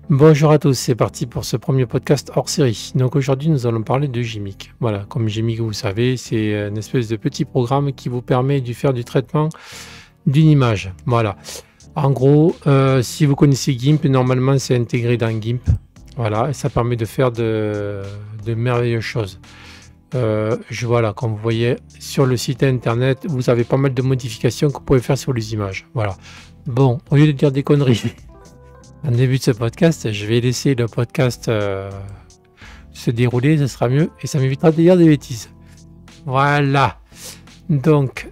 Bonjour à tous, c'est parti pour ce premier podcast hors série. Donc aujourd'hui, nous allons parler de Gimic. Voilà, comme Gimic, vous savez, c'est une espèce de petit programme qui vous permet de faire du traitement d'une image. Voilà. En gros, si vous connaissez GIMP, normalement c'est intégré dans GIMP. Voilà, et ça permet de faire de merveilleuses choses. Voilà, comme vous voyez sur le site internet, vous avez pas mal de modifications que vous pouvez faire sur les images. Voilà. Bon, au lieu de dire des conneries, en début de ce podcast, je vais laisser le podcast se dérouler, ce sera mieux, et ça m'évitera de dire des bêtises. Voilà. Donc,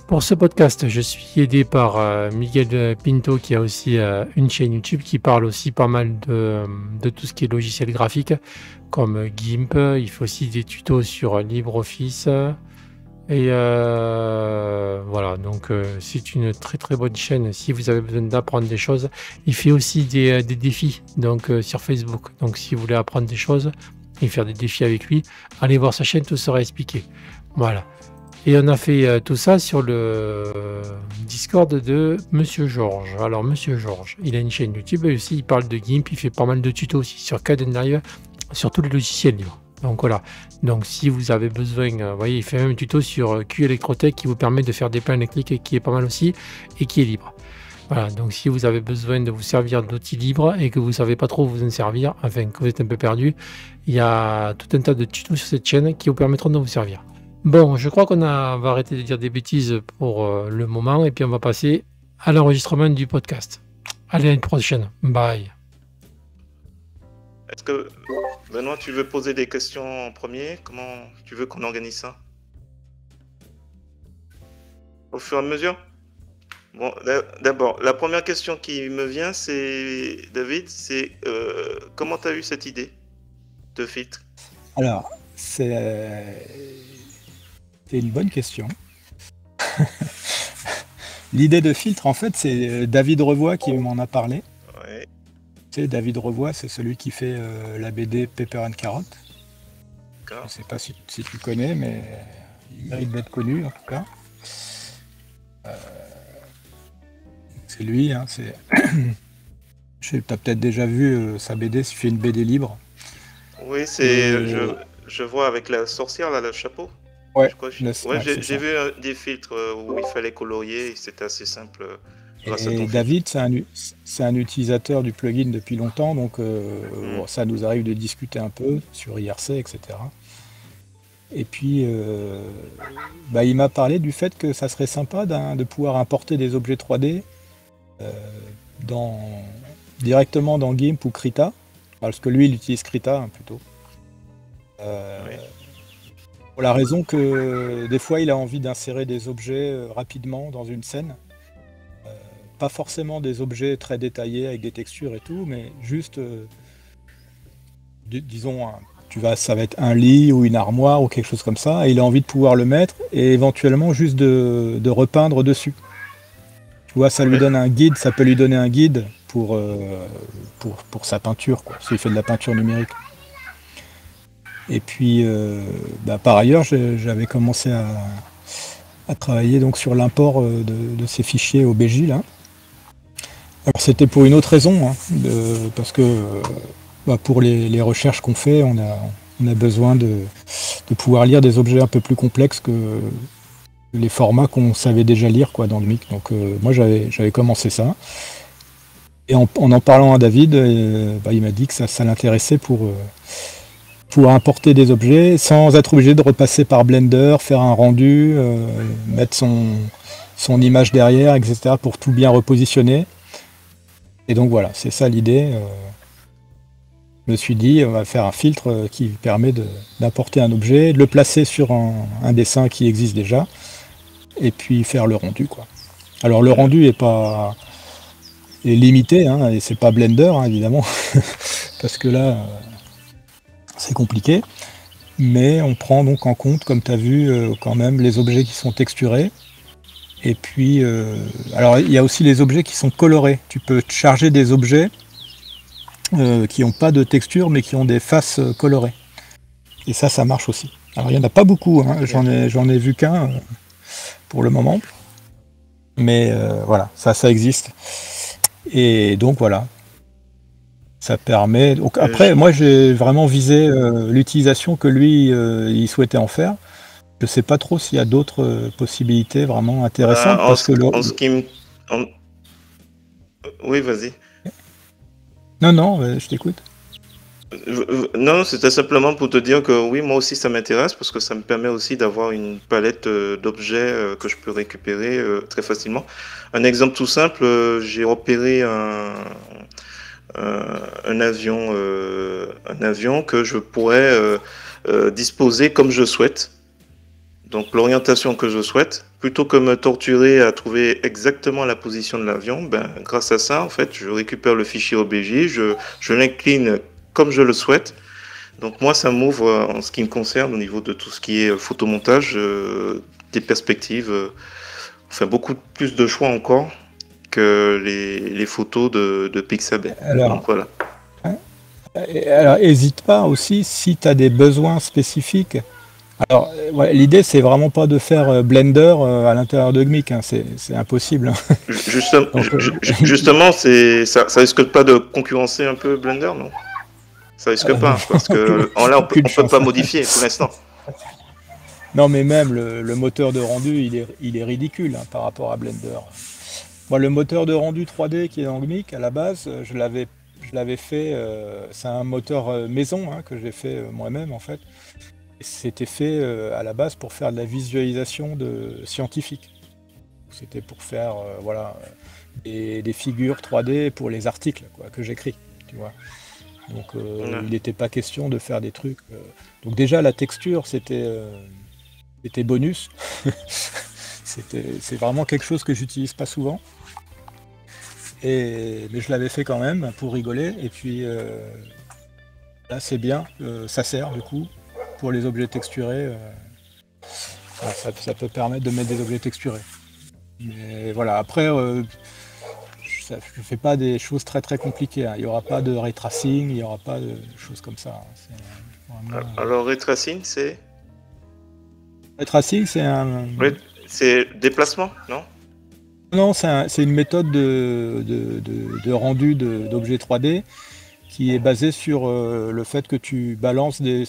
pour ce podcast, je suis aidé par Miguel Pinto, qui a aussi une chaîne YouTube qui parle aussi pas mal de tout ce qui est logiciel graphique, comme GIMP. Il fait aussi des tutos sur LibreOffice. Et voilà, donc c'est une très très bonne chaîne si vous avez besoin d'apprendre des choses. Il fait aussi des défis donc sur Facebook. Donc si vous voulez apprendre des choses et faire des défis avec lui, allez voir sa chaîne, tout sera expliqué. Voilà. Et on a fait tout ça sur le Discord de Monsieur Georges. Alors Monsieur Georges, il a une chaîne YouTube et aussi il parle de GIMP, il fait pas mal de tutos aussi sur Kdenlive, sur tous les logiciels libres. Donc voilà, donc si vous avez besoin, vous voyez, il fait même un tuto sur Q-Electrotech qui vous permet de faire des plans électriques et qui est pas mal aussi et qui est libre. Voilà, donc si vous avez besoin de vous servir d'outils libres et que vous ne savez pas trop vous en servir, enfin que vous êtes un peu perdu, il y a tout un tas de tutos sur cette chaîne qui vous permettront de vous servir. Bon, je crois va arrêter de dire des bêtises pour le moment et puis on va passer à l'enregistrement du podcast. Allez, à une prochaine. Bye. Est-ce que, Benoît, tu veux poser des questions en premier? Comment tu veux qu'on organise ça? Au fur et à mesure? Bon, d'abord, la première question qui me vient, c'est, David, c'est comment tu as eu cette idée de filtre? Alors, c'est une bonne question. L'idée de filtre, en fait, c'est David Revoy qui m'en a parlé. Ouais. Tu sais, David Revoy, c'est celui qui fait la BD Pepper and Carrot. D'accord. Je ne sais pas si tu connais, mais il mérite d'être connu, en tout cas. C'est lui, hein, tu as peut-être déjà vu sa BD, il fait une BD libre. Oui, c'est... Je vois avec la sorcière, là, le chapeau. Ouais, j'ai vu des filtres où il fallait colorier, et c'était assez simple. Et David, c'est un utilisateur du plugin depuis longtemps, donc ça nous arrive de discuter un peu sur IRC, etc. Et puis, il m'a parlé du fait que ça serait sympa de pouvoir importer des objets 3D directement dans GIMP ou Krita, parce que lui, il utilise Krita plutôt. Oui. Pour la raison que des fois, il a envie d'insérer des objets rapidement dans une scène. Pas forcément des objets très détaillés avec des textures et tout, mais juste, disons, ça va être un lit ou une armoire ou quelque chose comme ça, et il a envie de pouvoir le mettre et éventuellement juste de repeindre dessus. Tu vois, ça lui donne un guide, ça peut lui donner un guide pour sa peinture, quoi, s'il fait de la peinture numérique. Et puis, par ailleurs, j'avais commencé à travailler donc sur l'import de ces fichiers OBJ là. Alors c'était pour une autre raison, hein, parce que pour les recherches qu'on fait, on a besoin de pouvoir lire des objets un peu plus complexes que les formats qu'on savait déjà lire quoi, dans le MIC. Donc moi j'avais commencé ça. Et en parlant à David, il m'a dit que ça l'intéressait pour importer des objets sans être obligé de repasser par Blender, faire un rendu, mettre son image derrière, etc. pour tout bien repositionner. Et donc voilà, c'est ça l'idée. Je me suis dit, on va faire un filtre qui permet d'importer un objet, de le placer sur un dessin qui existe déjà, et puis faire le rendu, quoi. Alors le rendu est limité, hein, et c'est pas Blender, hein, évidemment, parce que là, c'est compliqué. Mais on prend donc en compte, comme tu as vu, quand même, les objets qui sont texturés. Et puis, alors il y a aussi les objets qui sont colorés. Tu peux charger des objets qui n'ont pas de texture, mais qui ont des faces colorées. Et ça marche aussi. Alors il n'y en a pas beaucoup, hein. J'en ai vu qu'un pour le moment. Mais voilà, ça existe. Et donc voilà. Ça permet. Donc Euh, après, j- moi j'ai vraiment visé l'utilisation que lui il souhaitait en faire. Je sais pas trop s'il y a d'autres possibilités vraiment intéressantes en, parce que ce en ce qui me... en- Oui, vas-y. non, non, je t'écoute. Non, c'était simplement pour te dire que oui, moi aussi ça m'intéresse parce que ça me permet aussi d'avoir une palette d'objets que je peux récupérer très facilement. Un exemple tout simple, j'ai repéré un avion que je pourrais disposer comme je souhaite. Donc l'orientation que je souhaite, plutôt que me torturer à trouver exactement la position de l'avion, ben, grâce à ça, en fait, je récupère le fichier OBJ, je l'incline comme je le souhaite. Donc moi, ça m'ouvre, en ce qui me concerne, au niveau de tout ce qui est photomontage, des perspectives, enfin beaucoup plus de choix encore que les photos de Pixabay. Donc Alors, voilà. hein, alors hésite pas aussi si tu as des besoins spécifiques. Alors, ouais, l'idée c'est vraiment pas de faire Blender à l'intérieur de GMIC, hein, c'est impossible, hein. Justement, Donc, justement, ça risque pas de concurrencer un peu Blender, non? Ça risque pas, parce aucune, que là, aucune on peut chance. pas modifier pour l'instant. Non, mais même le moteur de rendu, il est ridicule hein, par rapport à Blender. Moi, le moteur de rendu 3D qui est dans GMIC, à la base, je l'avais fait. C'est un moteur maison hein, que j'ai fait moi-même en fait. C'était fait à la base pour faire de la visualisation de scientifique. C'était pour faire voilà, des figures 3D pour les articles quoi, que j'écris. Tu vois. Donc Ouais. il n'était pas question de faire des trucs. Donc déjà la texture c'était bonus. C'est vraiment quelque chose que j'utilise pas souvent. Mais je l'avais fait quand même pour rigoler. Et puis là c'est bien, ça sert du coup pour les objets texturés. Voilà, ça peut permettre de mettre des objets texturés. Mais voilà, après je ne fais pas des choses très très compliquées, hein. Il n'y aura pas de ray tracing, il n'y aura pas de choses comme ça, hein. C'est vraiment, Alors, ray tracing, c'est ray tracing, c'est un. ouais, c'est déplacement, non? Non, c'est une méthode de rendu d'objets 3D qui est basée sur le fait que tu balances des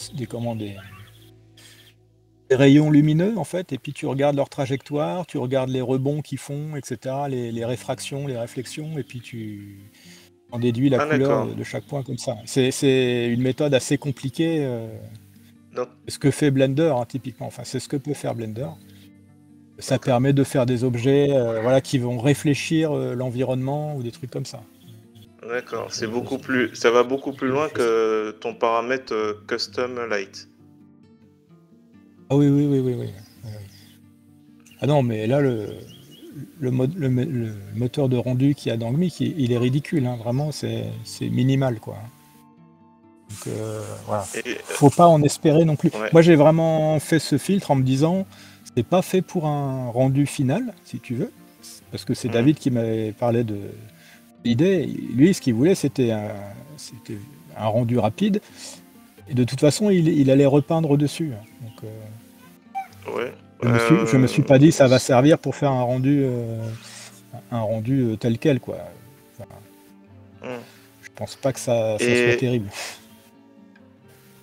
rayons lumineux en fait, et puis tu regardes leur trajectoire, tu regardes les rebonds qu'ils font, etc., les réfractions, les réflexions, et puis tu en déduis la Ah, couleur d'accord. de chaque point comme ça. C'est une méthode assez compliquée. Donc, Ce que fait Blender, hein, typiquement, enfin c'est ce que peut faire Blender. Ça d'accord. permet de faire des objets voilà, qui vont réfléchir l'environnement ou des trucs comme ça. D'accord. Donc, Ça va beaucoup plus loin je sais- que ton paramètre custom light. Ah oui, oui, oui, oui, oui. Oui. Ah non, mais là, le moteur de rendu qu'il y a dans GMIC, il est ridicule, hein, vraiment, c'est minimal, quoi. Donc voilà. Et, Faut pas en espérer non plus. ouais. Moi, j'ai vraiment fait ce filtre en me disant, c'est pas fait pour un rendu final, si tu veux, parce que c'est Mhm. David qui m'avait parlé de l'idée. Lui, ce qu'il voulait, c'était un rendu rapide, et de toute façon, il allait repeindre dessus, hein. Donc, Ouais. je me suis pas dit, ça va servir pour faire un rendu tel quel, quoi. Enfin, Mhm. je pense pas que ça soit Et, terrible.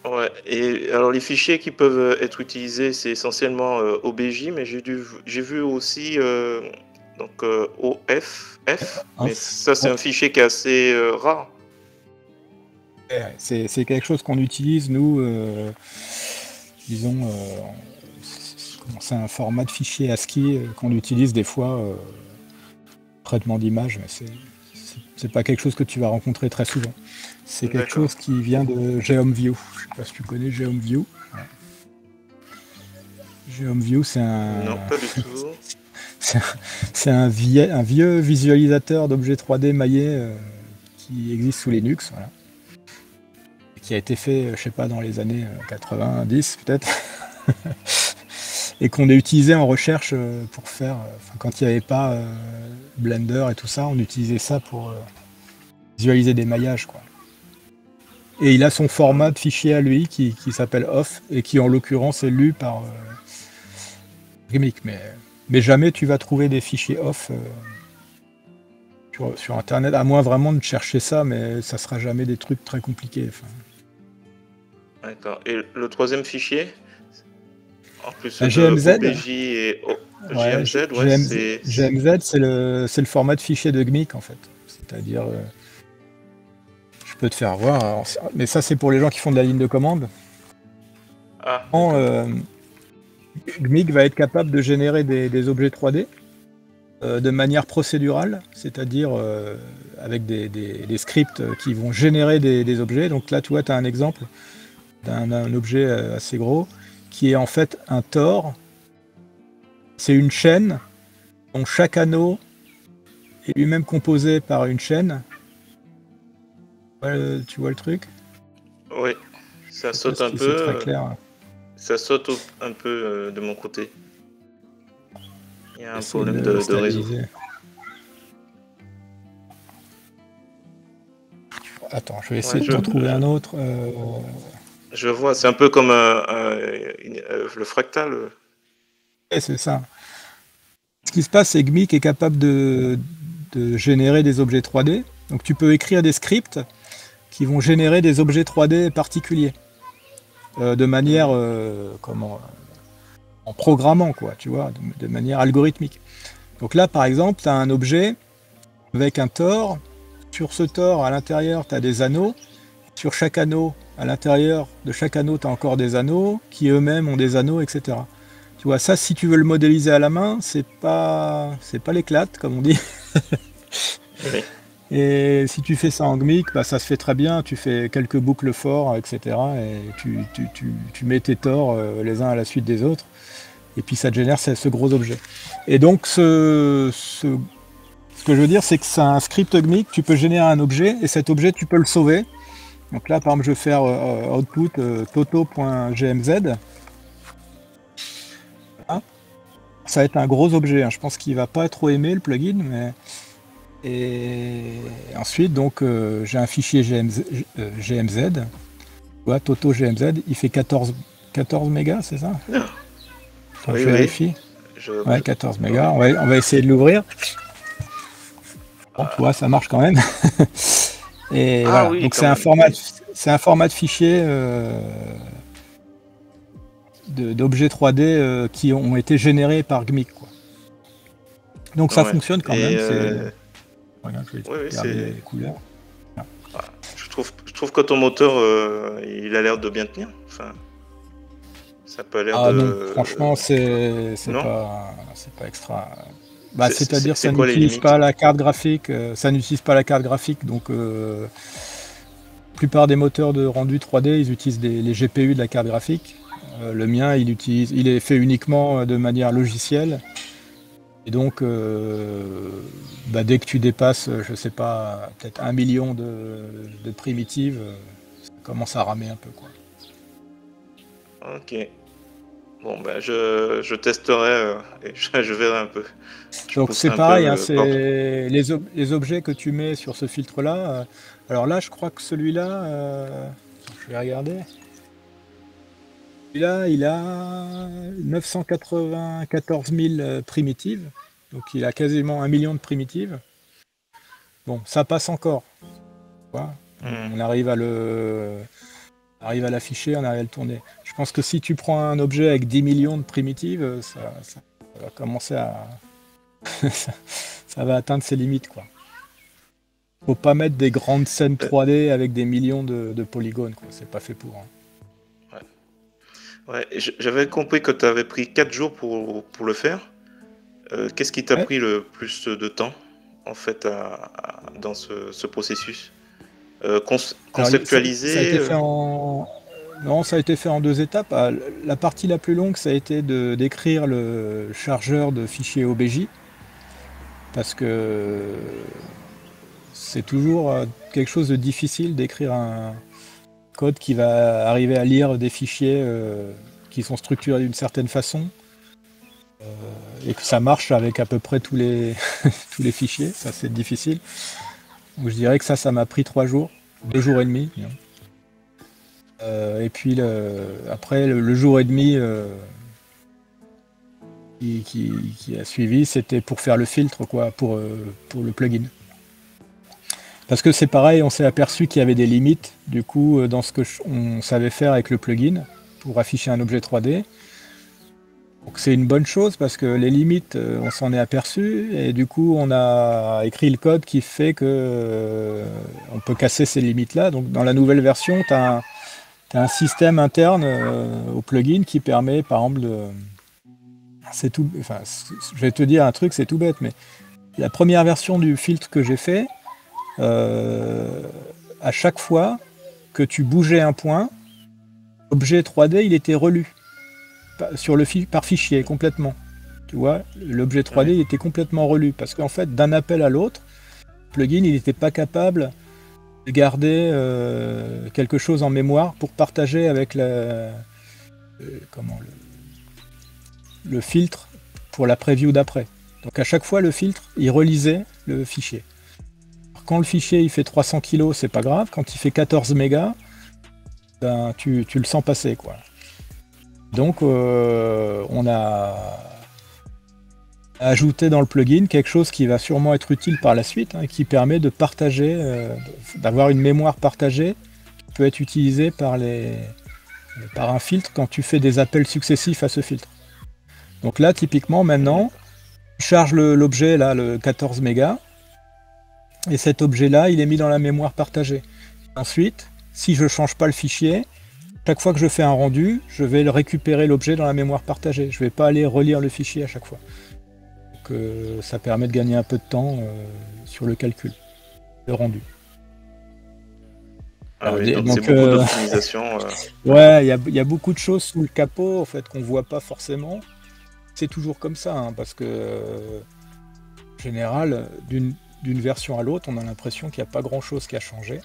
ouais. Et alors, les fichiers qui peuvent être utilisés, c'est essentiellement OBJ, mais j'ai vu aussi donc OFF, Hein. mais ça, c'est Ouais. un fichier qui est assez rare. Ouais, c'est quelque chose qu'on utilise, nous, disons, c'est un format de fichier ASCII qu'on utilise des fois, traitement d'image, mais c'est pas quelque chose que tu vas rencontrer très souvent. C'est quelque D'accord. chose qui vient de GeomeView. Je sais pas si tu connais GeomeView. Ouais. GeomeView, Non, pas du tout. c'est un, un vieux visualisateur d'objets 3D maillés qui existe sous Linux, voilà. Qui a été fait, je sais pas, dans les années 90 peut-être, et qu'on a utilisé en recherche pour faire, quand il n'y avait pas Blender et tout ça, on utilisait ça pour visualiser des maillages, quoi. Et il a son format de fichier à lui qui s'appelle OFF et qui en l'occurrence est lu par GMIC, mais jamais tu vas trouver des fichiers OFF. sur Internet, à moins vraiment de chercher ça, mais ça sera jamais des trucs très compliqués. Enfin, D'accord. Et le troisième fichier, en plus un de GMZ, OBJ et ouais, GMZ, ouais, c'est... GMZ, c'est le format de fichier de GMIC en fait. C'est-à-dire, je peux te faire voir, alors, mais ça c'est pour les gens qui font de la ligne de commande. Ah, En, d'accord. GMIC va être capable de générer des objets 3D de manière procédurale, c'est-à-dire avec des scripts qui vont générer des objets. Donc là, tu vois, tu as un exemple d'un objet assez gros qui est en fait un tore. C'est une chaîne dont chaque anneau est lui-même composé par une chaîne. Tu vois le truc? Oui, ça Je sais pas saute un si c'est très peu, clair. ça saute un peu de mon côté. Il y a un Essayer problème de de réseau. stabiliser. Attends, je vais essayer Ouais, de t'en trouver un autre. je vois, c'est un peu comme le fractal. Ouais, c'est ça. Ce qui se passe, c'est que GMIC est capable de générer des objets 3D. Donc tu peux écrire des scripts qui vont générer des objets 3D particuliers de manière en programmant, quoi, tu vois, de manière algorithmique. Donc là, par exemple, tu as un objet avec un tore. Sur ce tore, à l'intérieur, tu as des anneaux. Sur chaque anneau, à l'intérieur de chaque anneau, tu as encore des anneaux qui eux-mêmes ont des anneaux, etc. Tu vois, ça, si tu veux le modéliser à la main, c'est pas l'éclate, comme on dit. Oui. Et si tu fais ça en GMIC, bah, ça se fait très bien. Tu fais quelques boucles forts, etc. Et tu mets tes tores les uns à la suite des autres. Et puis ça te génère ce gros objet. Et donc, ce que je veux dire, c'est que c'est un script GMIC. Tu peux générer un objet et cet objet, tu peux le sauver. Donc là, par exemple, je vais faire output toto.gmz. Voilà. Ça va être un gros objet. Hein. Je pense qu'il va pas trop aimer le plugin, mais et ensuite, donc, j'ai un fichier GMZ. Tu vois, Toto GMZ, il fait 14 mégas, c'est ça? Enfin, Oui, je oui. vérifie. Je... Ouais, 14 mégas. On va essayer de l'ouvrir. Bon, tu vois, ça marche quand même. Et Ah voilà. oui, Donc quand même. c'est un format de fichier d'objets 3D qui ont été générés par GMIC, quoi. Donc ça Ouais. fonctionne quand Et même. Voilà, je vais oui, regarder c'est... les couleurs. Ah, je trouve que ton moteur, il a l'air de bien tenir. Enfin, ça a pas l'air Ah non, de... franchement, c'est Non? pas extra. Bah, c'est-à-dire C'est ça quoi les n'utilise limites? pas la carte graphique, ça n'utilise pas la carte graphique, donc la plupart des moteurs de rendu 3D, ils utilisent les GPU de la carte graphique. Le mien, il est fait uniquement de manière logicielle. Et donc, bah, dès que tu dépasses, je sais pas, peut-être 1 million de primitives, ça commence à ramer un peu, quoi. Ok. Bon, ben, je testerai et je verrai un peu. Je Donc pousserai c'est un peu pareil, hein, le corde. c'est les objets que tu mets sur ce filtre-là. Alors là, je crois que celui-là, je vais regarder. Celui-là, il a 994 000 primitives. Donc il a quasiment 1 million de primitives. Bon, ça passe encore. Tu vois. On arrive à l'afficher, on arrive à le tourner. Je pense que si tu prends un objet avec 10 millions de primitives, ça va commencer à... ça va atteindre ses limites, quoi. Faut pas mettre des grandes scènes 3D avec des millions de polygones, quoi. C'est pas fait pour. Hein. Ouais, j'avais compris que tu avais pris 4 jours pour le faire. Qu'est-ce qui t'a Ouais. pris le plus de temps, en fait, dans ce processus? Alors, ça a Conceptualiser été fait en. Non, ça a été fait en 2 étapes. Ah, la partie la plus longue, ça a été d'écrire le chargeur de fichiers OBJ, parce que c'est toujours quelque chose de difficile d'écrire un code qui va arriver à lire des fichiers qui sont structurés d'une certaine façon et que ça marche avec à peu près tous les, tous les fichiers. Ça, c'est difficile. Donc, je dirais que ça m'a pris 3 jours, 2 jours et demi. Et puis après, le jour et demi qui a suivi, c'était pour faire le filtre, quoi, pour le plugin. Parce que c'est pareil, on s'est aperçu qu'il y avait des limites, du coup, dans ce que on savait faire avec le plugin pour afficher un objet 3D. Donc c'est une bonne chose parce que les limites, on s'en est aperçu et du coup, on a écrit le code qui fait que on peut casser ces limites-là. Donc dans la nouvelle version, tu as un système interne au plugin qui permet, par exemple, c'est tout. Enfin, je vais te dire un truc, c'est tout bête, mais la première version du filtre que j'ai fait, à chaque fois que tu bougeais un point, l'objet 3D, il était relu par fichier complètement. Tu vois, l'objet 3D il était complètement relu parce qu'en fait, d'un appel à l'autre, le plugin il n'était pas capable de garder quelque chose en mémoire pour partager avec le filtre pour la preview d'après. Donc à chaque fois, le filtre il relisait le fichier. Alors, quand le fichier il fait 300 kg, c'est pas grave. Quand il fait 14 mégas, ben, tu le sens passer, quoi. Donc on a ajouté dans le plugin quelque chose qui va sûrement être utile par la suite, hein, qui permet de partager, d'avoir une mémoire partagée qui peut être utilisée par un filtre quand tu fais des appels successifs à ce filtre. Donc là, typiquement, maintenant, je charge l'objet, là, le 14 mégas, et cet objet-là, il est mis dans la mémoire partagée. Ensuite, si je ne change pas le fichier, chaque fois que je fais un rendu, je vais le récupérer l'objet dans la mémoire partagée. Je ne vais pas aller relire le fichier à chaque fois. Donc, ça permet de gagner un peu de temps sur le calcul, le rendu. Ah oui, donc c'est beaucoup d'optimisation. Ouais, il y a beaucoup de choses sous le capot en fait qu'on voit pas forcément. C'est toujours comme ça, hein, parce que en général, d'une version à l'autre, on a l'impression qu'il n'y a pas grand-chose qui a changé.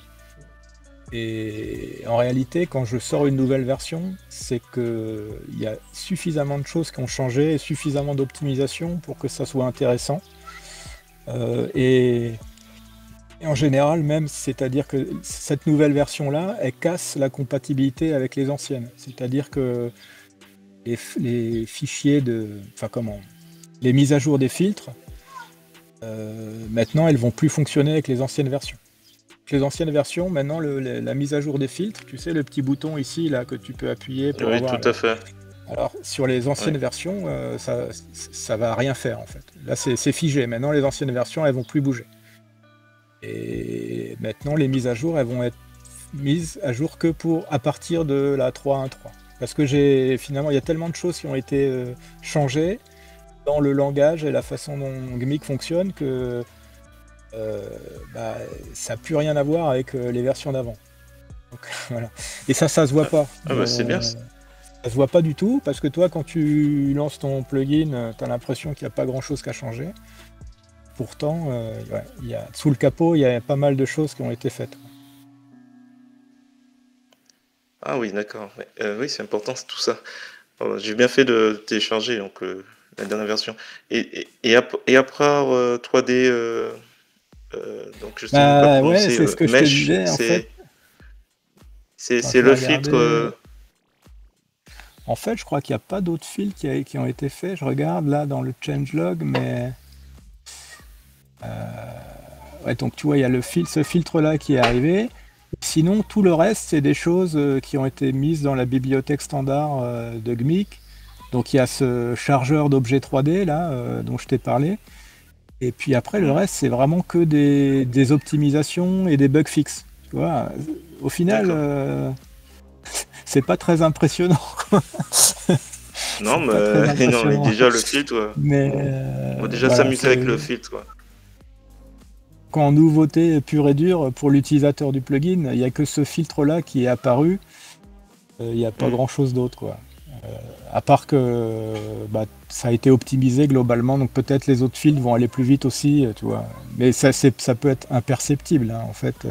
Et en réalité, quand je sors une nouvelle version, c'est qu'il y a suffisamment de choses qui ont changé et suffisamment d'optimisation pour que ça soit intéressant. Et en général, même, c'est-à-dire que cette nouvelle version-là, elle casse la compatibilité avec les anciennes. C'est-à-dire que les fichiers les mises à jour des filtres, maintenant, elles vont plus fonctionner avec les anciennes versions. Les anciennes versions, maintenant, la mise à jour des filtres, tu sais, le petit bouton ici, là, que tu peux appuyer pour oui, avoir... tout à fait. Alors, sur les anciennes versions, ça va rien faire, en fait. Là, c'est figé. Maintenant, les anciennes versions, elles vont plus bouger. Et maintenant, les mises à jour, elles vont être mises à jour que à partir de la 3.1.3. Parce que finalement, il y a tellement de choses qui ont été changées dans le langage et la façon dont GMIC fonctionne que ça n'a plus rien à voir avec les versions d'avant. Donc, voilà. Et ça se voit pas. C'est bien. Ça se voit pas du tout, parce que toi, quand tu lances ton plugin, tu as l'impression qu'il n'y a pas grand-chose qui a changé. Pourtant, sous le capot, il y a pas mal de choses qui ont été faites. Ah oui, d'accord. Oui, c'est important, c'est tout ça. J'ai bien fait de télécharger donc, la dernière version. Et après 3D... donc je sais pas prononcer, c'est ce que je te Mesh, disais, en fait. C'est le filtre. En fait, je crois qu'il n'y a pas d'autres filtres qui ont été faits. Je regarde là dans le changelog, mais donc tu vois, il y a ce filtre-là qui est arrivé. Sinon, tout le reste, c'est des choses qui ont été mises dans la bibliothèque standard de GMIC. Donc il y a ce chargeur d'objets 3D là dont je t'ai parlé. Et puis après, le reste, c'est vraiment que des optimisations et des bug fixes. Tu vois, au final, c'est pas très impressionnant. Non, mais déjà le filtre, on va déjà s'amuser avec le filtre. Quoi. En nouveauté pure et dure pour l'utilisateur du plugin, il n'y a que ce filtre-là qui est apparu. Il n'y a pas grand-chose d'autre, quoi. À part que ça a été optimisé globalement, donc peut-être les autres filtres vont aller plus vite aussi, tu vois. Mais ça peut être imperceptible, hein, en fait.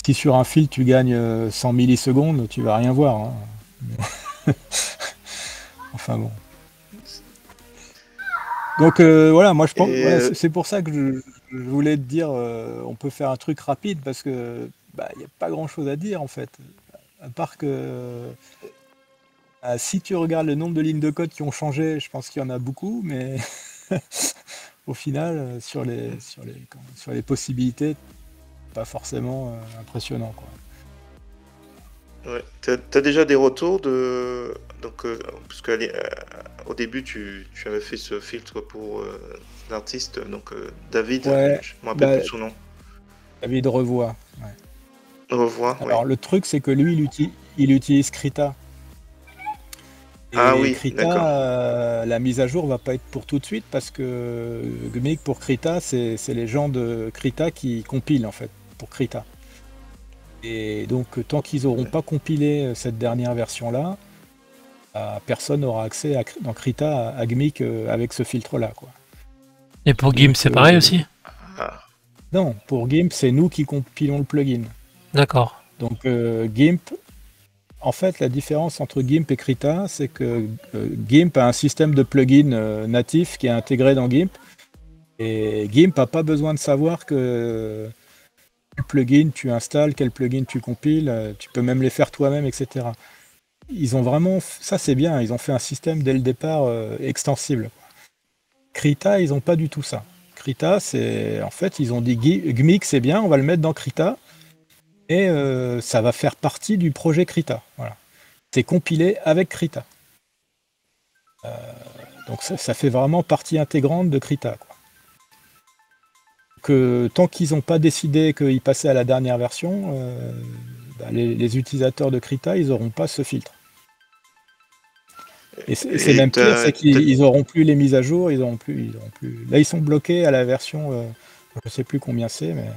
Si sur un filtre tu gagnes 100 millisecondes, tu vas rien voir. Hein. Enfin bon. Donc voilà, moi je pense, c'est pour ça que je voulais te dire, on peut faire un truc rapide parce que il n'y a pas grand-chose à dire en fait, à part que si tu regardes le nombre de lignes de code qui ont changé, je pense qu'il y en a beaucoup, mais au final, sur les possibilités, pas forcément impressionnant, quoi. Ouais. T'as déjà des retours de... Donc, parce au début, tu avais fait ce filtre pour l'artiste, donc David, Ouais, je me rappelle bah, plus son nom. David revoit. Ouais. Au revoir, oui. Alors, le truc, c'est que lui, il utilise Krita. Ah Et oui, d'accord. Krita, la mise à jour va pas être pour tout de suite parce que Gmig pour Krita, c'est les gens de Krita qui compilent en fait pour Krita. Et donc tant qu'ils n'auront Ouais. pas compilé cette dernière version-là, personne n'aura accès dans Krita à Gmig avec ce filtre-là, quoi. Et pour GIMP, Donc c'est pareil aussi? Ah, non, pour GIMP, c'est nous qui compilons le plugin. D'accord. Donc GIMP, en fait, la différence entre GIMP et Krita, c'est que GIMP a un système de plugin natif qui est intégré dans GIMP. Et GIMP n'a pas besoin de savoir quel plugin tu installes, quel plugin tu compiles. Tu peux même les faire toi-même, etc. Ils ont vraiment, ça c'est bien, ils ont fait un système dès le départ extensible. Krita, ils n'ont pas du tout ça. Krita, c'est en fait, ils ont dit Gmig, c'est bien, on va le mettre dans Krita. Et ça va faire partie du projet Krita. Voilà. C'est compilé avec Krita. Donc ça fait vraiment partie intégrante de Krita, quoi. Que tant qu'ils n'ont pas décidé qu'ils passaient à la dernière version, les utilisateurs de Krita, ils n'auront pas ce filtre. Et c'est et même pire, c'est qu'ils n'auront plus les mises à jour, ils auront plus. Là, ils sont bloqués à la version, je ne sais plus combien c'est, mais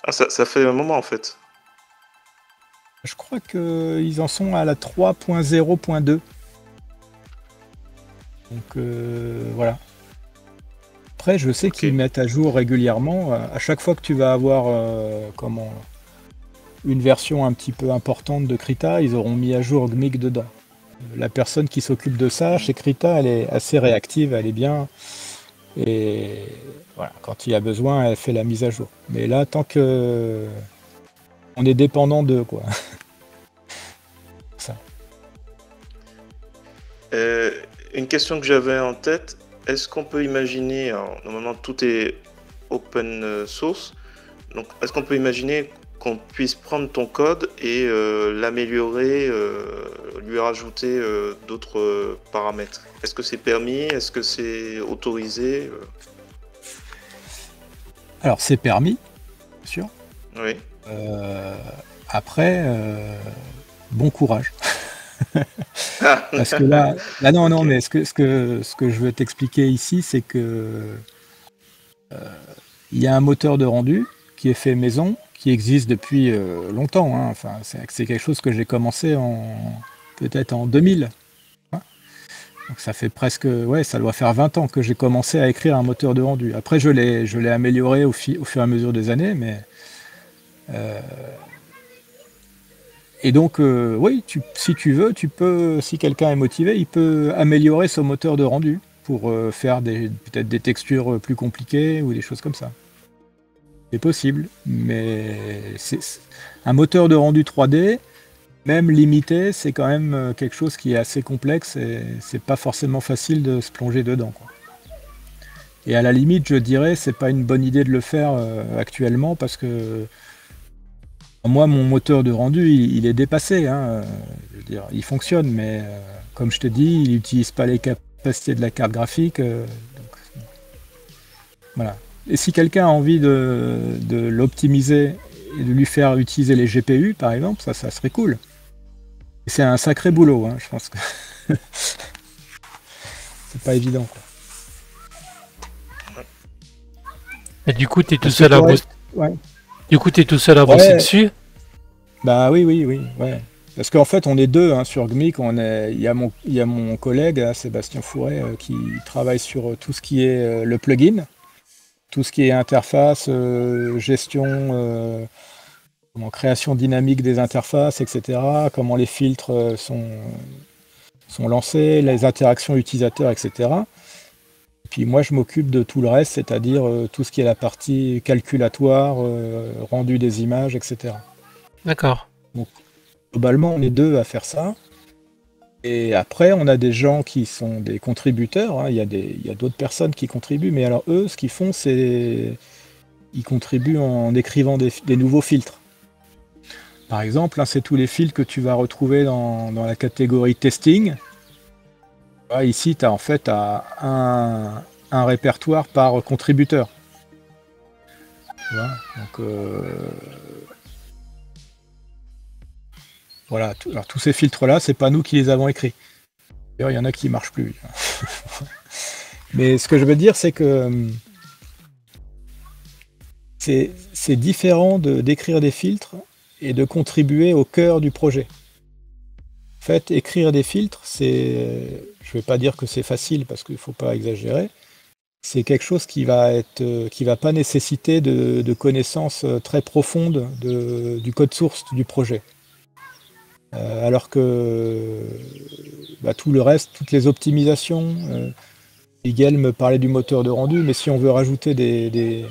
Ah, ça fait un moment en fait. je crois qu'ils en sont à la 3.0.2. Donc voilà. Après, je sais Ok. qu'ils mettent à jour régulièrement. À chaque fois que tu vas avoir une version un petit peu importante de Krita, ils auront mis à jour Gmig dedans. La personne qui s'occupe de ça chez Krita, elle est assez réactive, elle est bien. Et voilà, quand il y a besoin, elle fait la mise à jour. Mais là, tant que on est dépendant d'eux, quoi. Ça. Une question que j'avais en tête, est-ce qu'on peut imaginer, alors, normalement tout est open source, donc est-ce qu'on peut imaginer qu'on puisse prendre ton code et l'améliorer, lui rajouter d'autres paramètres? Est-ce que c'est permis? Est-ce que c'est autorisé? Alors, c'est permis, bien sûr. Oui. Après, bon courage. Ah, Parce que là non, ok. mais ce que je veux t'expliquer ici, c'est que il y a un moteur de rendu qui est fait maison, qui existe depuis longtemps, hein. Enfin, c'est quelque chose que j'ai commencé peut-être en 2000. Hein. Donc ça fait presque, ouais, ça doit faire 20 ans que j'ai commencé à écrire un moteur de rendu. Après, je l'ai amélioré au fur et à mesure des années, mais et donc, oui, si tu veux, si quelqu'un est motivé, il peut améliorer son moteur de rendu pour faire peut-être des textures plus compliquées ou des choses comme ça. C'est possible, mais un moteur de rendu 3D, même limité, c'est quand même quelque chose qui est assez complexe et c'est pas forcément facile de se plonger dedans, quoi. Et à la limite, je dirais, c'est pas une bonne idée de le faire actuellement parce que moi, mon moteur de rendu, il est dépassé, hein. Je veux dire, il fonctionne, mais comme je te dis, il n'utilise pas les capacités de la carte graphique. Donc, voilà. Et si quelqu'un a envie de l'optimiser et de lui faire utiliser les GPU, par exemple, ça serait cool. Et c'est un sacré boulot, hein, je pense que c'est pas évident, quoi. Et du coup, t'es tout Parce que seul à bosser. ouais. Du coup, t'es tout seul à bosser dessus? Bah oui, ouais. Parce qu'en fait, on est deux, hein, sur Gmig. Il y a mon collègue, là, Sébastien Fouret, qui travaille sur tout ce qui est le plugin, tout ce qui est interface, gestion, création dynamique des interfaces, etc. Comment les filtres sont lancés, les interactions utilisateurs, etc. Et puis moi, je m'occupe de tout le reste, c'est-à-dire tout ce qui est la partie calculatoire, rendu des images, etc. D'accord. Donc, globalement, on est deux à faire ça. Et après, on a des gens qui sont des contributeurs, hein. Il y a d'autres personnes qui contribuent, mais alors eux, ce qu'ils font, c'est ils contribuent en écrivant des nouveaux filtres. Par exemple, hein, c'est tous les filtres que tu vas retrouver dans la catégorie testing. Voilà, ici, tu as en fait un répertoire par contributeur. Tu vois, donc, voilà, alors, tous ces filtres-là, c'est pas nous qui les avons écrits. D'ailleurs, il y en a qui ne marchent plus. Mais ce que je veux dire, c'est que c'est différent d'écrire des filtres et de contribuer au cœur du projet. En fait, écrire des filtres, je ne vais pas dire que c'est facile parce qu'il ne faut pas exagérer. C'est quelque chose qui va pas nécessiter de connaissances très profondes du code source du projet. Alors que tout le reste, toutes les optimisations, Miguel me parlait du moteur de rendu, mais si on veut rajouter des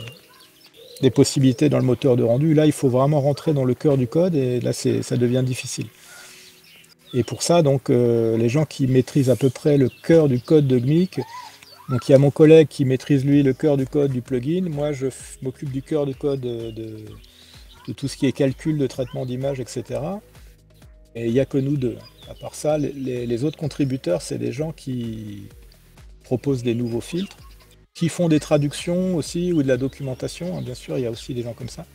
possibilités dans le moteur de rendu, là il faut vraiment rentrer dans le cœur du code et là ça devient difficile. Et pour ça, donc, les gens qui maîtrisent à peu près le cœur du code de GMIC, donc il y a mon collègue qui maîtrise lui le cœur du code du plugin, moi je m'occupe du cœur du code de tout ce qui est calcul de traitement d'image, etc. Et il n'y a que nous deux. À part ça, les autres contributeurs, c'est des gens qui proposent des nouveaux filtres, qui font des traductions aussi ou de la documentation. Bien sûr, il y a aussi des gens comme ça.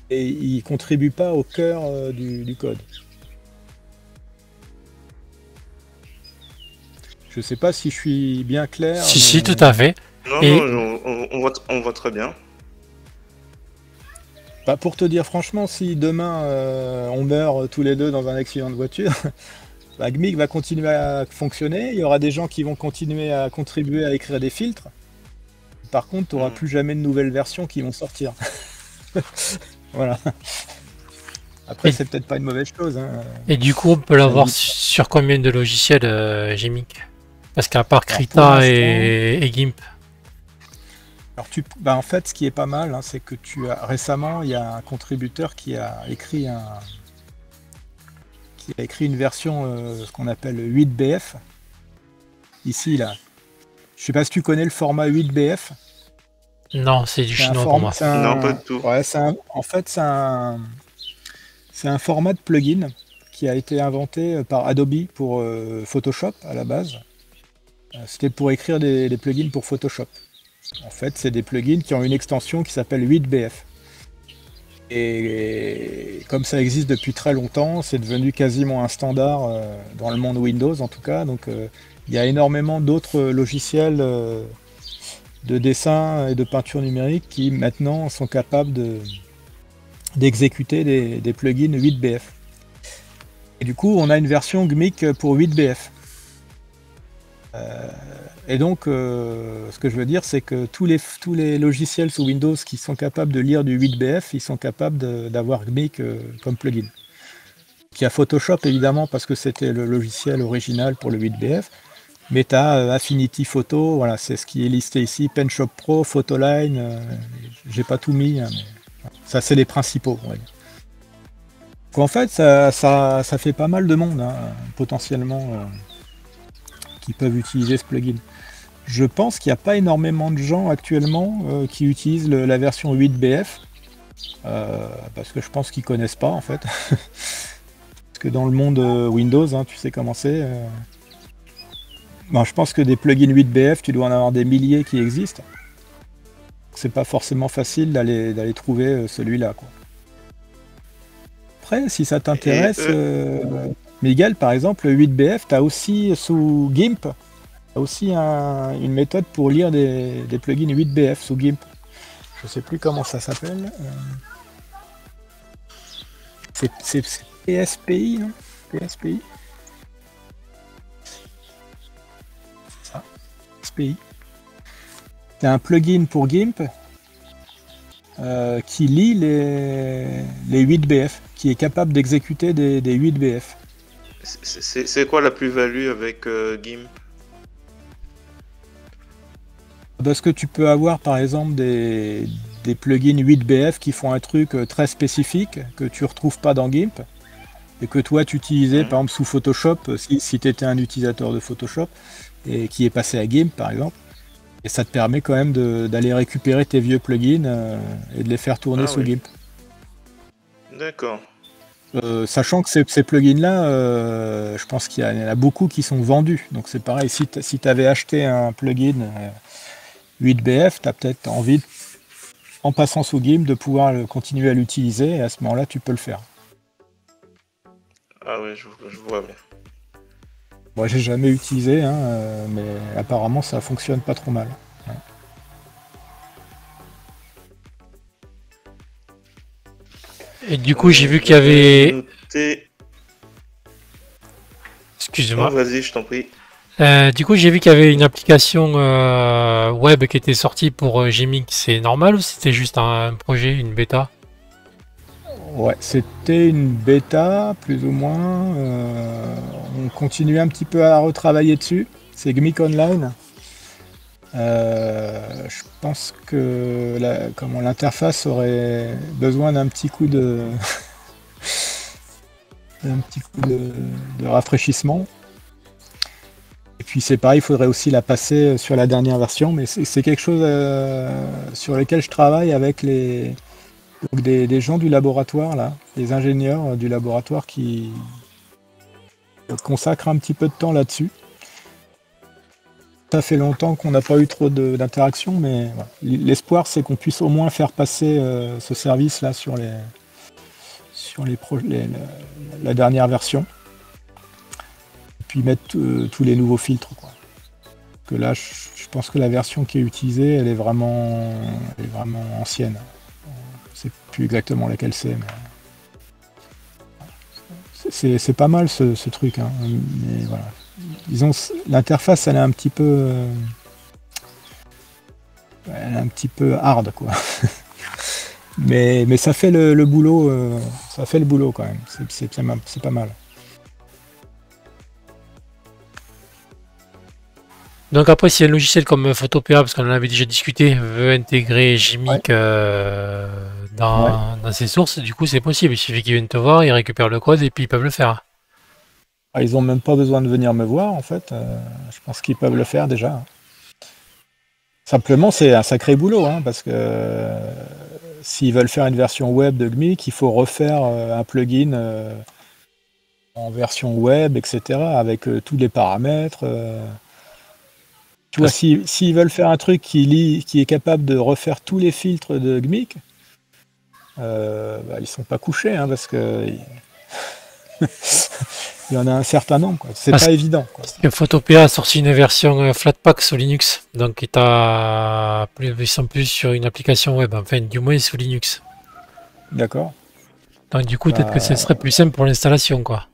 Et ils ne contribuent pas au cœur du code. Je ne sais pas si je suis bien clair. Si, tout à fait. Non, Et- non, on voit très bien. Pour te dire franchement, si demain on meurt tous les deux dans un accident de voiture, GMIC va continuer à fonctionner, il y aura des gens qui vont continuer à contribuer à écrire des filtres. Par contre, tu n'auras plus jamais de nouvelles versions qui vont sortir. Voilà. Après, Et- c'est peut-être pas une mauvaise chose. Hein. Et du coup, on peut l'avoir dit- sur combien de logiciels GMIC? Parce qu'à part Alors, pour Krita l'instant- et GIMP. Alors en fait, ce qui est pas mal, hein, c'est que récemment, il y a un contributeur qui a écrit une version, ce qu'on appelle 8BF. Ici, là. Je sais pas si tu connais le format 8BF. Non, c'est du C'est un chinois pour format- moi. c'est un- Non, pas du tout. Ouais, en fait, c'est un format de plugin qui a été inventé par Adobe pour Photoshop à la base. C'était pour écrire des plugins pour Photoshop. En fait, c'est des plugins qui ont une extension qui s'appelle 8BF. Et comme ça existe depuis très longtemps, c'est devenu quasiment un standard dans le monde Windows en tout cas. Donc il y a énormément d'autres logiciels de dessin et de peinture numérique qui maintenant sont capables d'exécuter des plugins 8BF. Et du coup, on a une version GMIC pour 8BF. Et donc, ce que je veux dire, c'est que tous les logiciels sous Windows qui sont capables de lire du 8BF, ils sont capables d'avoir GMIC comme plugin. Il y a Photoshop, évidemment, parce que c'était le logiciel original pour le 8BF. Mais tu as Affinity Photo, voilà, c'est ce qui est listé ici, PenShop Pro, Photoline, j'ai pas tout mis, hein, mais ça c'est les principaux. Ouais. Donc, en fait, ça fait pas mal de monde, hein, potentiellement, qui peuvent utiliser ce plugin. Je pense qu'il n'y a pas énormément de gens actuellement qui utilisent la version 8BF, parce que je pense qu'ils connaissent pas en fait. Parce que dans le monde Windows, hein, tu sais comment c'est. Bon, je pense que des plugins 8BF, tu dois en avoir des milliers qui existent. C'est pas forcément facile d'aller trouver celui-là, quoi. Après, si ça t'intéresse, Miguel, par exemple, le 8BF, tu as aussi sous GIMP, tu as aussi une méthode pour lire des plugins 8BF sous GIMP. Je sais plus comment ça s'appelle. C'est PSPI, non? PSPI. C'est ça. PSPI. C'est un plugin pour GIMP qui lit les 8BF, qui est capable d'exécuter des 8BF. C'est quoi la plus-value avec GIMP? Parce que tu peux avoir par exemple des plugins 8BF qui font un truc très spécifique que tu retrouves pas dans GIMP. et que toi tu utilisais par exemple sous Photoshop, si tu étais un utilisateur de Photoshop et qui est passé à GIMP par exemple, et ça te permet quand même d'aller récupérer tes vieux plugins et de les faire tourner sous GIMP. D'accord. Sachant que ces plugins-là, je pense qu'il y en a beaucoup qui sont vendus. Donc c'est pareil, si tu avais acheté un plugin 8BF, tu as peut-être envie, en passant sous GIMP, de pouvoir continuer à l'utiliser, et à ce moment-là, tu peux le faire. Ah oui, je vois bien. Moi, j'ai jamais utilisé, mais apparemment, ça fonctionne pas trop mal. Ouais. Et du coup, j'ai vu qu'il y avait... Noté... Excuse-moi. Non, vas-y, je t'en prie. Du coup, j'ai vu qu'il y avait une application web qui était sortie pour Gmig. C'est normal ou c'était juste un projet, une bêta? Ouais, c'était une bêta, plus ou moins. On continue un petit peu à retravailler dessus. C'est Gmig Online. Je pense que l'interface aurait besoin d'un petit coup de de rafraîchissement. Et puis c'est pareil, il faudrait aussi la passer sur la dernière version, mais c'est quelque chose sur lequel je travaille avec des gens du laboratoire, là, des ingénieurs du laboratoire qui consacrent un petit peu de temps là-dessus. Ça fait longtemps qu'on n'a pas eu trop d'interaction, mais voilà. L'espoir, c'est qu'on puisse au moins faire passer ce service-là sur la dernière version. Et puis mettre tous les nouveaux filtres, quoi. Que là, je pense que la version qui est utilisée, elle est vraiment ancienne. Je sais plus exactement laquelle c'est, mais c'est pas mal ce truc, hein. Mais voilà. Disons, l'interface, elle est un petit peu hard, quoi. mais ça fait le boulot, ça fait le boulot quand même. C'est pas mal. Donc après, si un logiciel comme Photopea, parce qu'on en avait déjà discuté, veut intégrer Gmig dans ses sources, du coup c'est possible. Il suffit qu'ils viennent te voir, ils récupèrent le code et puis ils peuvent le faire. Ils n'ont même pas besoin de venir me voir, en fait. Je pense qu'ils peuvent le faire déjà. Simplement, c'est un sacré boulot, parce que s'ils veulent faire une version web de Gmig, il faut refaire un plugin en version web, etc., avec tous les paramètres. Tu vois, s'ils veulent faire un truc qui est capable de refaire tous les filtres de Gmig, ils sont pas couchés, parce que il y en a un certain nombre, quoi. C'est pas évident, quoi. Parce que Photopea a sorti une version Flatpak sous Linux, donc ils sont plus sur une application web, enfin du moins sous Linux. D'accord. Donc du coup, peut-être que ce serait plus simple pour l'installation, quoi.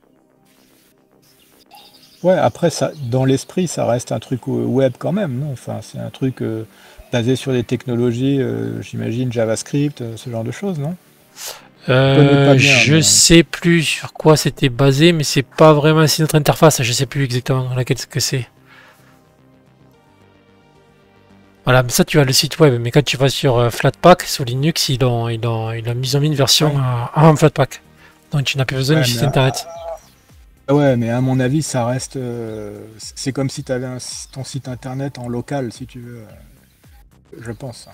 Ouais, après, dans l'esprit, ça reste un truc web quand même, non? Enfin, c'est un truc basé sur des technologies, j'imagine, JavaScript, ce genre de choses, non? Je sais plus sur quoi c'était basé, mais c'est pas vraiment, c'est notre interface, je sais plus exactement laquelle que c'est. Voilà, mais ça tu as le site web, mais quand tu vas sur Flatpak sous Linux, ils ont mis une version en Flatpak. Donc tu n'as plus besoin du site internet. Ouais, mais à mon avis, ça reste. C'est comme si tu avais ton site internet en local, si tu veux. Je pense.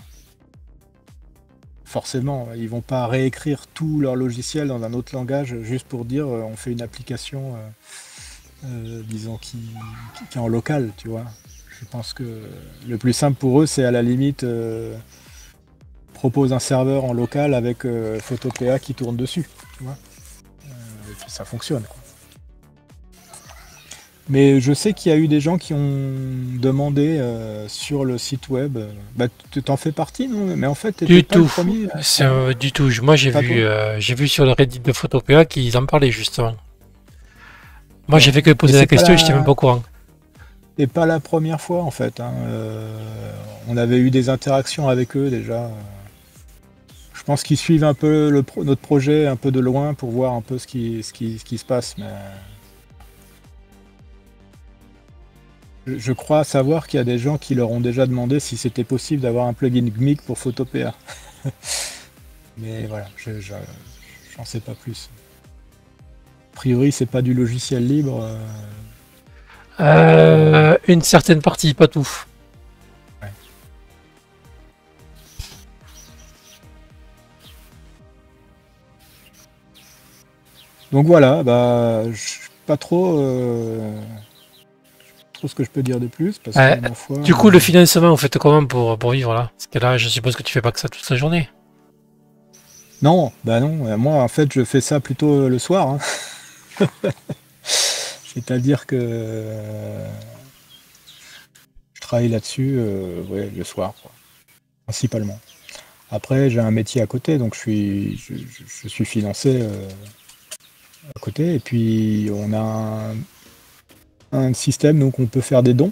Forcément, ils vont pas réécrire tout leur logiciel dans un autre langage juste pour dire on fait une application, disons, qui est en local, tu vois. Je pense que le plus simple pour eux, c'est à la limite propose un serveur en local avec Photopea qui tourne dessus, tu vois. Et puis ça fonctionne, quoi. Mais je sais qu'il y a eu des gens qui ont demandé sur le site web. Tu t'en fais partie, non? Mais en fait, t'étais pas le premier. Du tout. Moi, j'ai vu sur le Reddit de Photopea qu'ils en parlaient justement. Moi, j'ai fait que poser la question, je n'étais même pas au courant. C'est pas la première fois, en fait. On avait eu des interactions avec eux déjà. Je pense qu'ils suivent un peu notre projet un peu de loin pour voir un peu ce qui se passe. Mais je crois savoir qu'il y a des gens qui leur ont déjà demandé si c'était possible d'avoir un plugin Gmig pour Photopea. Mais voilà, j'en sais pas plus. priori, c'est pas du logiciel libre. Une certaine partie, pas tout. Ouais. Donc voilà, bah, pas trop, trop ce que je peux dire de plus, parce que ma foi. Du coup, le financement, vous faites comment pour vivre là? Parce que là, je suppose que tu fais pas que ça toute la journée. Non, bah non. Moi, en fait, je fais ça plutôt le soir. Hein. C'est-à-dire que je travaille là-dessus, ouais, le soir, quoi, principalement. Après, j'ai un métier à côté, donc je suis financé à côté. Et puis, on a un système, donc on peut faire des dons.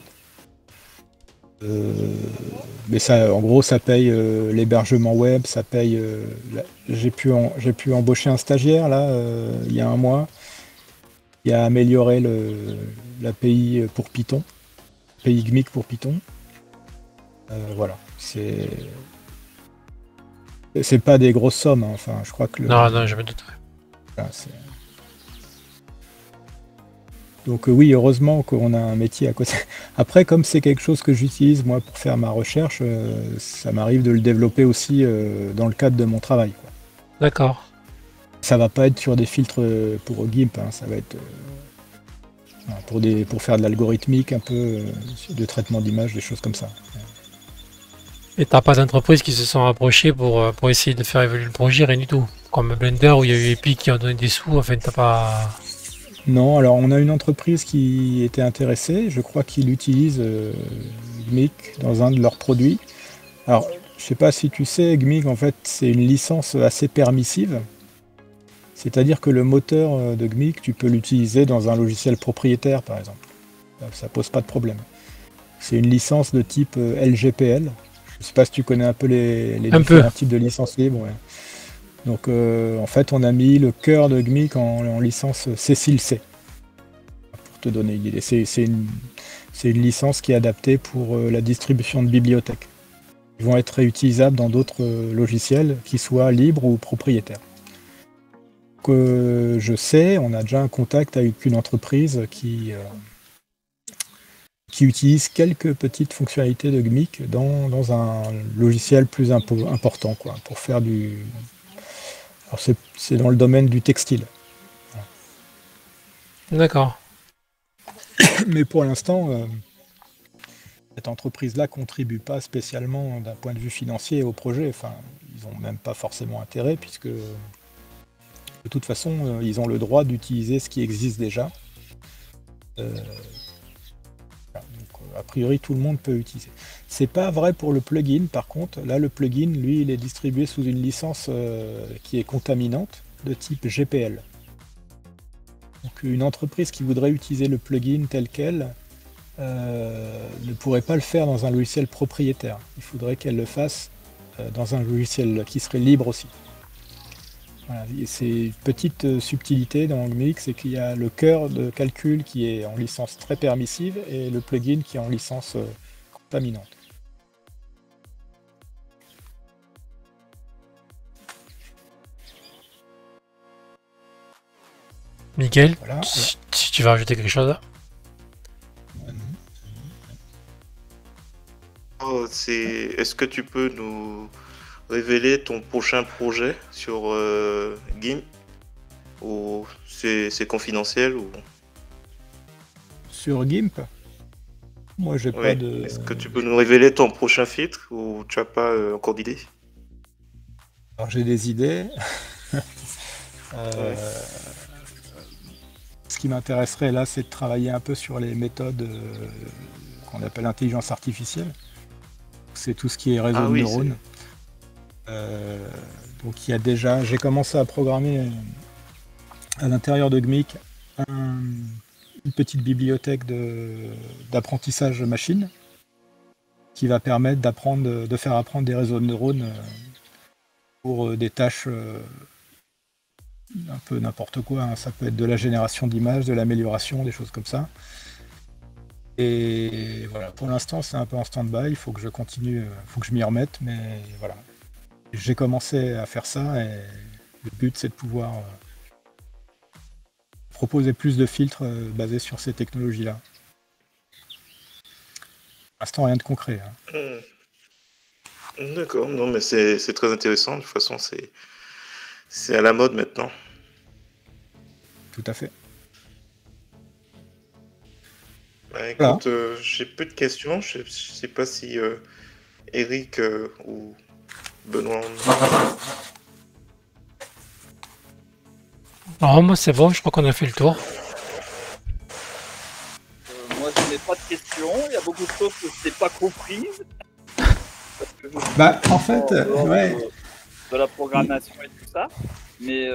Mais ça, en gros, ça paye l'hébergement web, ça paye. J'ai pu embaucher un stagiaire là il y a un mois. Il a amélioré l'API pour Python, API GMIC pour Python. Voilà, c'est pas des grosses sommes. Hein. Enfin, je crois que Non, je me doute. Voilà, donc oui, heureusement qu'on a un métier à côté. Après, comme c'est quelque chose que j'utilise moi pour faire ma recherche, ça m'arrive de le développer aussi dans le cadre de mon travail. D'accord. Ça va pas être sur des filtres pour GIMP, hein, ça va être pour faire de l'algorithmique un peu de traitement d'image, des choses comme ça. Et t'as pas d'entreprises qui se sont approchées pour essayer de faire évoluer le projet, rien du tout. Comme Blender où il y a eu Epic qui a donné des sous, enfin t'as pas. Non, alors on a une entreprise qui était intéressée, je crois qu'ils utilisent GMIC dans un de leurs produits. Alors, je sais pas si tu sais, GMIC en fait c'est une licence assez permissive. C'est-à-dire que le moteur de GMIC, tu peux l'utiliser dans un logiciel propriétaire par exemple. Ça pose pas de problème. C'est une licence de type LGPL. Je sais pas si tu connais un peu les différents types de licences libres. Ouais. Donc en fait on a mis le cœur de GMIC en licence Cécile C. Pour te donner une idée. C'est une licence qui est adaptée pour la distribution de bibliothèques. Ils vont être réutilisables dans d'autres logiciels qui soient libres ou propriétaires. Que je sais, on a déjà un contact avec une entreprise qui utilise quelques petites fonctionnalités de GMIC dans un logiciel plus important, quoi, pour faire du... Alors c'est dans le domaine du textile. D'accord. Mais pour l'instant, cette entreprise-là contribue pas spécialement d'un point de vue financier au projet. Enfin, ils n'ont même pas forcément intérêt, puisque de toute façon, ils ont le droit d'utiliser ce qui existe déjà. Donc, a priori, tout le monde peut utiliser. C'est pas vrai pour le plugin, par contre. Là, le plugin, lui, il est distribué sous une licence qui est contaminante, de type GPL. Donc, une entreprise qui voudrait utiliser le plugin tel quel ne pourrait pas le faire dans un logiciel propriétaire. Il faudrait qu'elle le fasse dans un logiciel qui serait libre aussi. Voilà. C'est une petite subtilité dans GMIC, c'est qu'il y a le cœur de calcul qui est en licence très permissive et le plugin qui est en licence contaminante. Miguel, Voilà. si tu vas ajouter quelque chose là. Est-ce que tu peux nous révéler ton prochain projet sur GIMP ou c'est confidentiel ou... Sur GIMP, moi j'ai pas de... Est-ce que tu peux nous révéler ton prochain filtre ou tu n'as pas encore d'idée? Alors j'ai des idées. Ce qui m'intéresserait là, c'est de travailler un peu sur les méthodes qu'on appelle intelligence artificielle. C'est tout ce qui est réseau de neurones. Donc il y a déjà, j'ai commencé à programmer à l'intérieur de GMIC une petite bibliothèque d'apprentissage machine qui va permettre de faire apprendre des réseaux de neurones pour des tâches un peu n'importe quoi. Hein. Ça peut être de la génération d'images, de l'amélioration, des choses comme ça. Et voilà, pour l'instant c'est un peu en stand-by, il faut que je continue, il faut que je m'y remette, mais voilà. J'ai commencé à faire ça et le but c'est de pouvoir proposer plus de filtres basés sur ces technologies-là. Pour l'instant, rien de concret. Hein. D'accord, non, mais c'est très intéressant. De toute façon, c'est à la mode maintenant. Tout à fait. Bah, écoute, j'ai peu de questions. Je sais pas si Eric ou Benoît. Non, moi c'est bon, je crois qu'on a fait le tour. Moi, je n'ai pas de questions. Il y a beaucoup de choses que je n'ai pas comprises. Parce que Bah, en fait, ouais. De la programmation et tout ça. Mais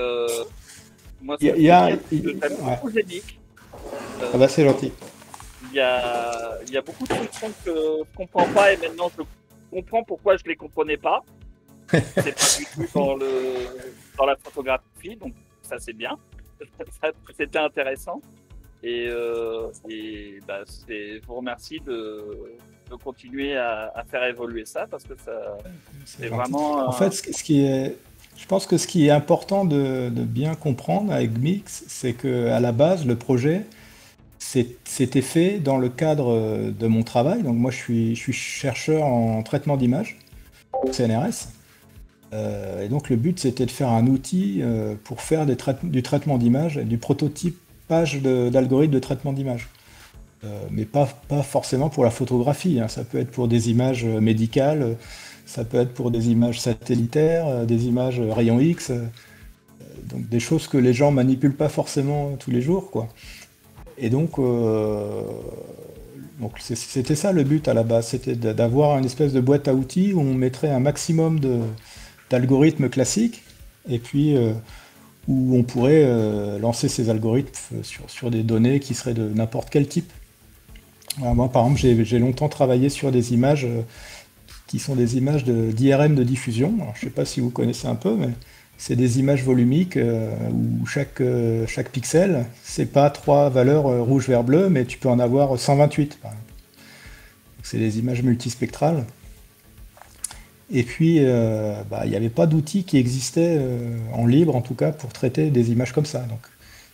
moi, Il y a beaucoup Gémic. Ah bah, c'est gentil. Il y a beaucoup de fonctions que je ne comprends pas et maintenant je comprends pourquoi je ne les comprenais pas. C'est pas du tout dans la photographie, donc ça c'est bien. C'était intéressant. Et bah, je vous remercie de continuer à faire évoluer ça parce que ça c'est vraiment. En fait, je pense que ce qui est important de bien comprendre avec Mix, c'est qu'à la base, le projet, c'était fait dans le cadre de mon travail. Donc moi, je suis chercheur en traitement d'image, CNRS. Et donc le but, c'était de faire un outil pour faire du traitement d'image, du prototypage d'algorithmes de traitement d'image. Mais pas forcément pour la photographie. Hein. Ça peut être pour des images médicales, ça peut être pour des images satellitaires, des images rayons X. Donc des choses que les gens manipulent pas forcément tous les jours, quoi. Et donc c'était ça le but à la base, c'était d'avoir une espèce de boîte à outils où on mettrait un maximum d'algorithmes classiques et puis où on pourrait lancer ces algorithmes sur des données qui seraient de n'importe quel type. Alors moi, par exemple, j'ai longtemps travaillé sur des images qui sont des images d'IRM de diffusion. Alors, je ne sais pas si vous connaissez un peu, mais c'est des images volumiques où chaque pixel, c'est pas 3 valeurs rouge, vert, bleu, mais tu peux en avoir 128. Par exemple. C'est des images multispectrales. Et puis, il n'y avait pas d'outils qui existaient en libre, en tout cas, pour traiter des images comme ça. Donc,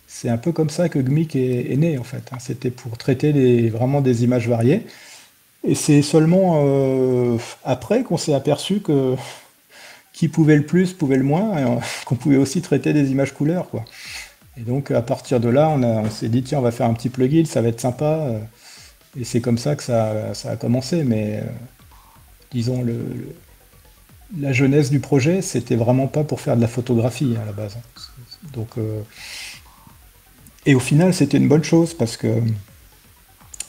c'est un peu comme ça que GMIC est né, en fait. Hein. C'était pour traiter vraiment des images variées. Et c'est seulement après qu'on s'est aperçu que qui pouvait le plus, pouvait le moins, qu'on pouvait aussi traiter des images couleurs, quoi. Et donc, à partir de là, on s'est dit, tiens, on va faire un petit plugin, ça va être sympa. Et c'est comme ça que ça a commencé. Mais disons, la jeunesse du projet, c'était vraiment pas pour faire de la photographie, à la base. Donc, et au final, c'était une bonne chose, parce que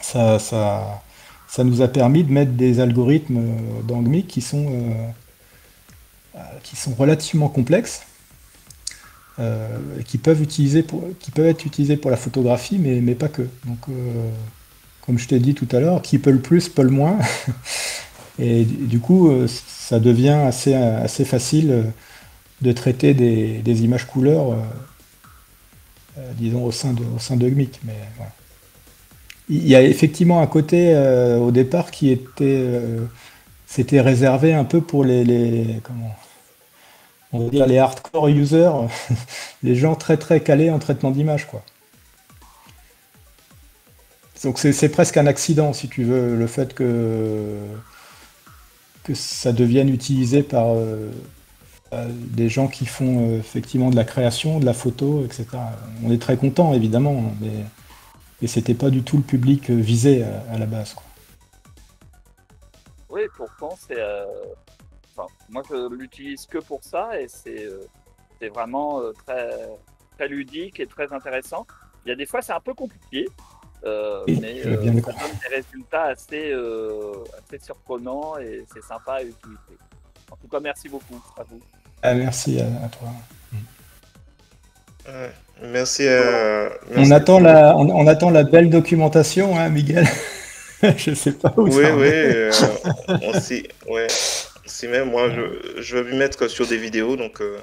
ça nous a permis de mettre des algorithmes dans GMIC qui sont relativement complexes, qui peuvent être utilisés pour la photographie, mais pas que. Donc, comme je t'ai dit tout à l'heure, qui peut le plus, peut le moins. Et du coup, ça devient assez facile de traiter des images couleurs, disons, au sein de GMIC. Mais, voilà. Il y a effectivement un côté au départ qui c'était réservé un peu pour on va dire les hardcore users, les gens très très calés en traitement d'image, quoi. Donc c'est presque un accident, si tu veux, le fait que ça devienne utilisé par des gens qui font effectivement de la création, de la photo, etc. On est très content, évidemment, mais c'était pas du tout le public visé à la base, quoi. Oui, pourtant, moi, je l'utilise que pour ça et c'est vraiment très, très ludique et très intéressant. Il y a des fois, c'est un peu compliqué, mais ça donne des résultats assez surprenants et c'est sympa à utiliser. En tout cas, merci beaucoup à vous. Merci à toi. Merci. On attend la belle documentation, hein, Miguel. Je sais pas où ça. Si même moi, je vais m'y mettre sur des vidéos, donc il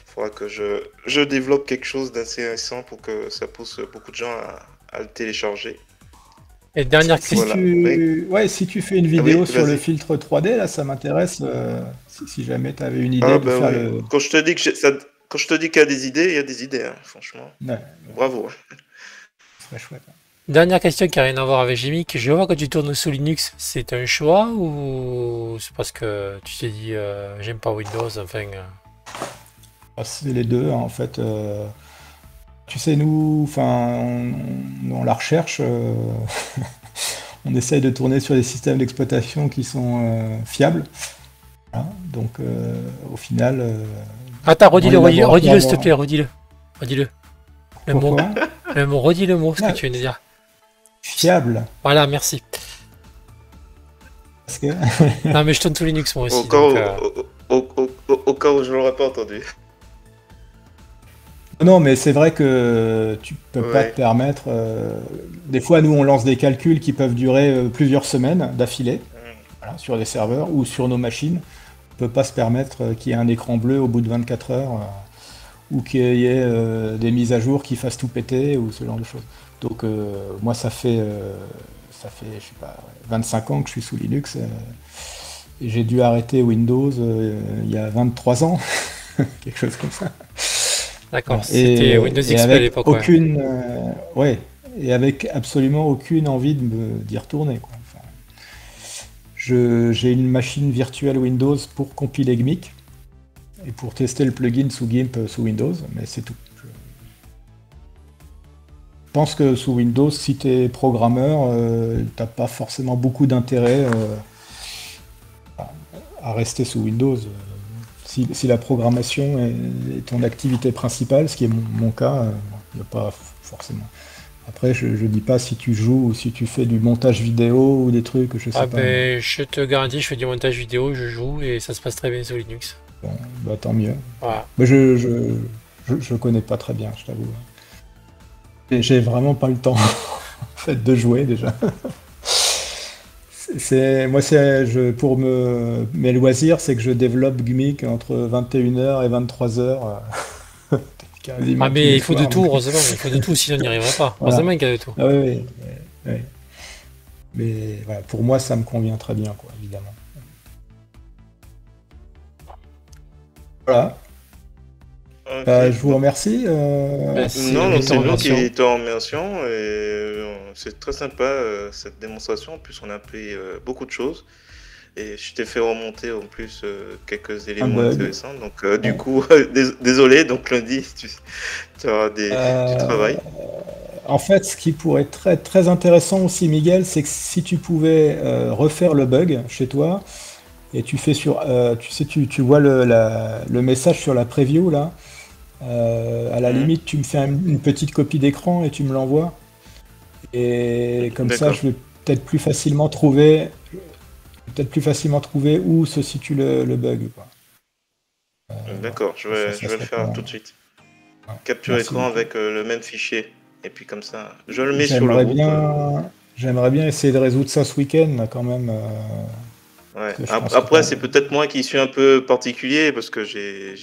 faudra que je développe quelque chose d'assez récent pour que ça pousse beaucoup de gens à le télécharger. Et dernière question. Si tu fais une vidéo sur le filtre 3D, là, ça m'intéresse. Si jamais tu avais une idée de faire le... Quand je te dis qu'il y a des idées, il y a des idées, hein, franchement. Ouais. Bravo. serait chouette. Dernière question qui n'a rien à voir avec Gmic. Je vois que tu tournes sous Linux, c'est un choix ou c'est parce que tu t'es dit j'aime pas Windows, enfin. C'est les deux, hein, en fait. Tu sais, nous, dans la recherche, on essaye de tourner sur des systèmes d'exploitation qui sont fiables. Voilà. Donc, au final. Attends, redis-le, s'il te plaît, redis-le. Redis-le. Le mot. Redis le mot, ce que tu viens de dire. Fiable. Voilà, merci. Parce que... non, mais je tourne sous Linux, moi aussi. Au cas où je l'aurais pas entendu. Non, mais c'est vrai que tu peux pas te permettre. Des fois, nous, on lance des calculs qui peuvent durer plusieurs semaines d'affilée, voilà, sur des serveurs ou sur nos machines. On peut pas se permettre qu'il y ait un écran bleu au bout de 24 heures ou qu'il y ait des mises à jour qui fassent tout péter ou ce genre de choses. Donc, moi, ça fait, je sais pas, 25 ans que je suis sous Linux. Et j'ai dû arrêter Windows il y a 23 ans, quelque chose comme ça. D'accord, c'était Windows XP à l'époque. Et avec absolument aucune envie d'y retourner, quoi. Enfin, j'ai une machine virtuelle Windows pour compiler Gmic et pour tester le plugin sous GIMP sous Windows, mais c'est tout. Je pense que sous Windows, si tu es programmeur, t'as pas forcément beaucoup d'intérêt à rester sous Windows. Si la programmation est ton activité principale, ce qui est mon cas, il n'y a pas forcément. Après, je dis pas si tu joues ou si tu fais du montage vidéo ou des trucs, je sais pas. Ben, je te garantis, je fais du montage vidéo, je joue et ça se passe très bien sous Linux. Bon, bah tant mieux. Voilà. Mais je connais pas très bien, je t'avoue. Et j'ai vraiment pas le temps en fait, de jouer déjà. Pour mes loisirs, c'est que je développe Gmic entre 21h et 23h. Ah mais il faut de tout, heureusement, il faut de tout, sinon on n'y arriverait pas. Voilà. Heureusement qu'il y a de tout. Ah, oui. Mais voilà, pour moi, ça me convient très bien, quoi, évidemment. Voilà. Okay. Je vous remercie. Non, c'est nous qui te remercions et c'est très sympa cette démonstration. En plus, on a appris beaucoup de choses et je t'ai fait remonter en plus quelques éléments intéressants. Donc, du coup, désolé. Donc, lundi, tu auras du travail. En fait, ce qui pourrait être très, très intéressant aussi, Miguel, c'est que si tu pouvais refaire le bug chez toi et tu fais tu vois le message sur la preview là. À la limite, tu me fais une petite copie d'écran et tu me l'envoies. Et comme ça, je vais peut-être plus facilement trouver où se situe le bug, quoi. D'accord, je vais le faire tout de suite. Ouais, capture écran avec le même fichier. Et puis comme ça, je le mets sur le groupe. J'aimerais bien essayer de résoudre ça ce week-end, là, quand même. Ouais. Après, c'est peut-être moi qui suis un peu particulier parce que j'ai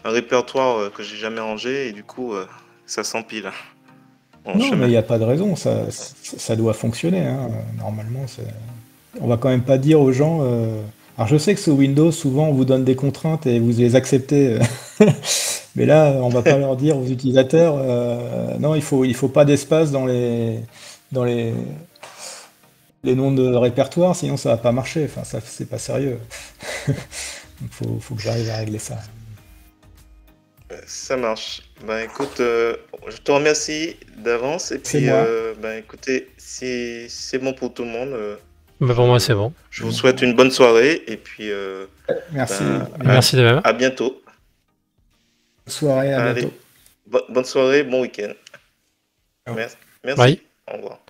un répertoire que j'ai jamais rangé et du coup, ça s'empile. Non, mais il n'y a pas de raison, ça doit fonctionner, hein. Normalement, on va quand même pas dire aux gens. Alors, je sais que sous Windows, souvent, on vous donne des contraintes et vous les acceptez. Mais là, on va pas leur dire aux utilisateurs, non, il faut pas d'espace dans les noms de répertoire, sinon ça va pas marcher. Enfin, ça, c'est pas sérieux. Donc, faut que j'arrive à régler ça. Ça marche. Ben écoute, je te remercie d'avance et puis ben écoutez, si c'est bon pour tout le monde. Ben pour moi c'est bon. Je vous souhaite une bonne soirée et puis merci. Merci de même. À bientôt. Bonne soirée, à bientôt. Bonne soirée, bon week-end. Merci. Bye. Au revoir.